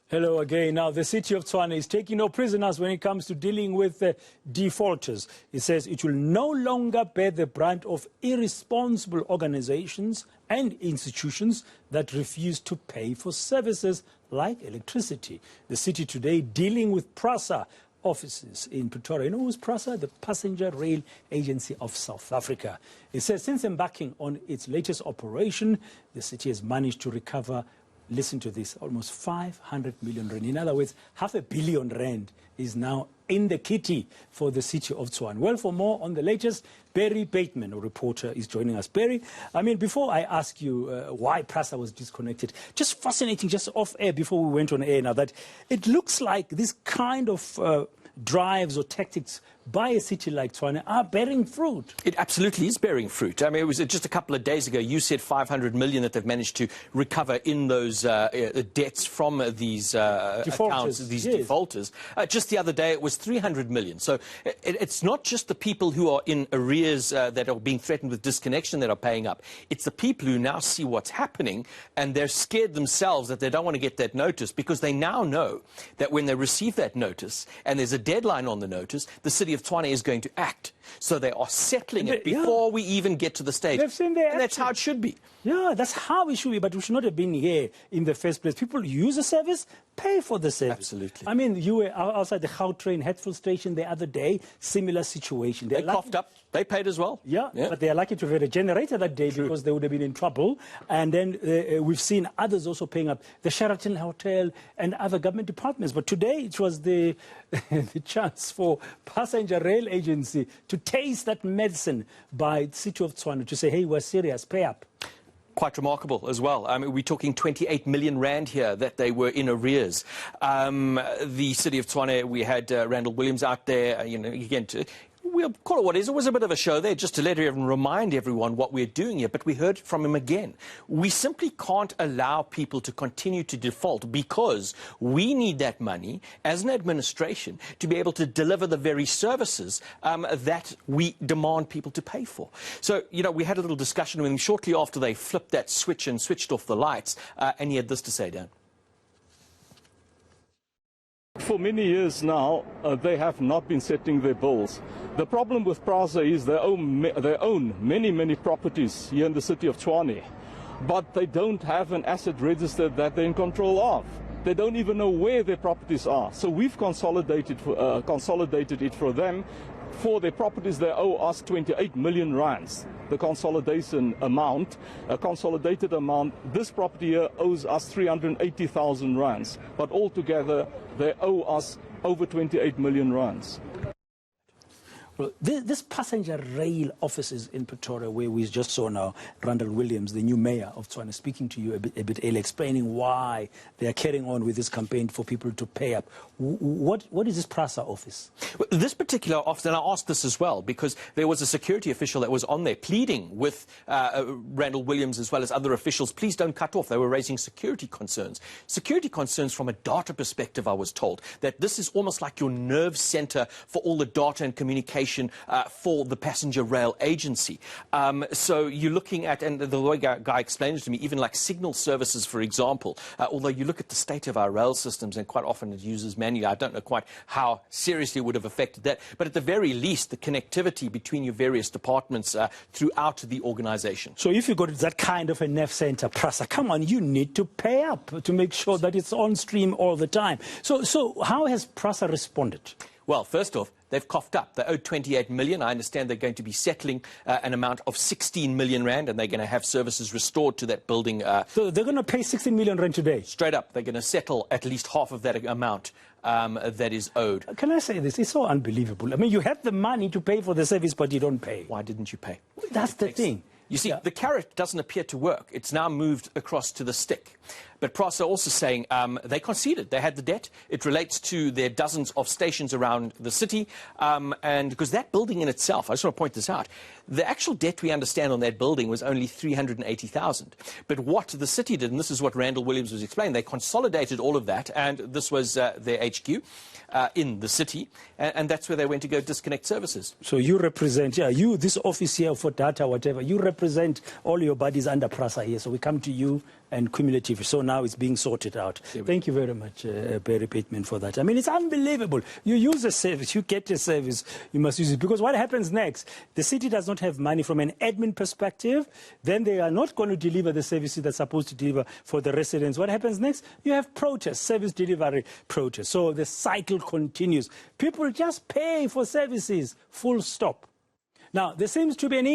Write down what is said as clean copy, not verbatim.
Hello again. Now, the City of Tshwane is taking no prisoners when it comes to dealing with defaulters. It says it will no longer bear the brunt of irresponsible organizations and institutions that refuse to pay for services like electricity. The city today dealing with PRASA offices in Pretoria. You know who's PRASA? The Passenger Rail Agency of South Africa. It says since embarking on its latest operation, the city has managed to recover, listen to this, almost 500 million rand. In other words, R500 million is now in the kitty for the City of Tshwane. Well, for more on the latest, Bateman, a reporter, is joining us. Barry, I mean, before I ask you why PRASA was disconnected, just fascinating, just off air before we went on air now, that it looks like this kind of drives or tactics by a city like Tshwane are bearing fruit. It absolutely is bearing fruit. I mean, it was just a couple of days ago, you said 500 million that they've managed to recover in those debts from these accounts, these defaulters. Just the other day, it was 300 million. So it's not just the people who are in arrears that are being threatened with disconnection that are paying up. It's the people who now see what's happening and they're scared themselves that they don't want to get that notice, because they now know that when they receive that notice and there's a deadline on the notice, the City of Tshwane is going to act. So they are settling it before we even get to the stage. And that's how it should be. Yeah, that's how it should be, but we should not have been here in the first place. People use a service, pay for the service. Absolutely. I mean, you were outside the Gautrain Hatfield station the other day, similar situation. They coughed up, they paid as well. Yeah, but they are lucky to have had a generator that day because they would have been in trouble. And then we've seen others also paying up, the Sheraton Hotel and other government departments. But today it was the chance for Passenger Rail Agency to taste that medicine by the City of Tshwane to say, hey, we're serious, pay up. Quite remarkable as well. I mean, we're talking 28 million rand here that they were in arrears. The City of Tshwane, we had Randall Williams out there, you know, again, we'll call it what it is. It was a bit of a show there just to remind everyone what we're doing here, but we heard from him again. We simply can't allow people to continue to default because we need that money as an administration to be able to deliver the very services that we demand people to pay for. So, you know, we had a little discussion with him shortly after they flipped that switch and switched off the lights, and he had this to say, Dan. For many years now, they have not been settling their bills. The problem with PRASA is they own many properties here in the City of Tshwane, but they don't have an asset register that they're in control of. They don't even know where their properties are. So we've consolidated it for them. For their properties, they owe us 28 million rands. The consolidation amount, a consolidated amount, this property here owes us 380,000 rands. But altogether, they owe us over 28 million rands. Well, this passenger rail offices in Pretoria, where we just saw now Randall Williams, the new mayor of Tshwane, speaking to you a bit earlier, explaining why they are carrying on with this campaign for people to pay up. What is this PRASA office? Well, this particular office, and I asked this as well, because there was a security official that was on there pleading with Randall Williams as well as other officials, please don't cut off. They were raising security concerns. Security concerns from a data perspective, I was told, that this is almost like your nerve center for all the data and communication for the passenger rail agency. So you're looking at, and the way guy explained it to me, even like signal services, for example, although you look at the state of our rail systems and quite often it uses manually, I don't know quite how seriously it would have affected that, but at the very least, the connectivity between your various departments throughout the organization. So if you go to that kind of a nerve center, PRASA, come on, you need to pay up to make sure that it's on stream all the time. So how has PRASA responded? Well, first off, they've coughed up. They owed 28 million. I understand they're going to be settling an amount of 16 million rand, and they're going to have services restored to that building. So they're going to pay 16 million rand today? Straight up. They're going to settle at least half of that amount that is owed. Can I say this? It's so unbelievable. I mean, you have the money to pay for the service, but you don't pay. Why didn't you pay? That's the thing. You see, the carrot doesn't appear to work. It's now moved across to the stick. But PRASA also saying they conceded. They had the debt. It relates to their dozens of stations around the city. And because that building in itself, I just want to point this out, the actual debt we understand on that building was only 380,000. But what the city did, and this is what Randall Williams was explaining, they consolidated all of that, and this was their HQ in the city, and that's where they went to go disconnect services. So you represent, this office here for data, whatever, you represent all your bodies under PRASA here. So we come to you and cumulative. So now it's being sorted out. Thank you very much, Barry Bateman, for that. I mean, it's unbelievable. You use a service, you get a service, you must use it. Because what happens next? The city does not have money from an admin perspective. Then they are not going to deliver the services they're supposed to deliver for the residents. What happens next? You have protests, service delivery protests. So the cycle continues. People just pay for services, full stop. Now, there seems to be an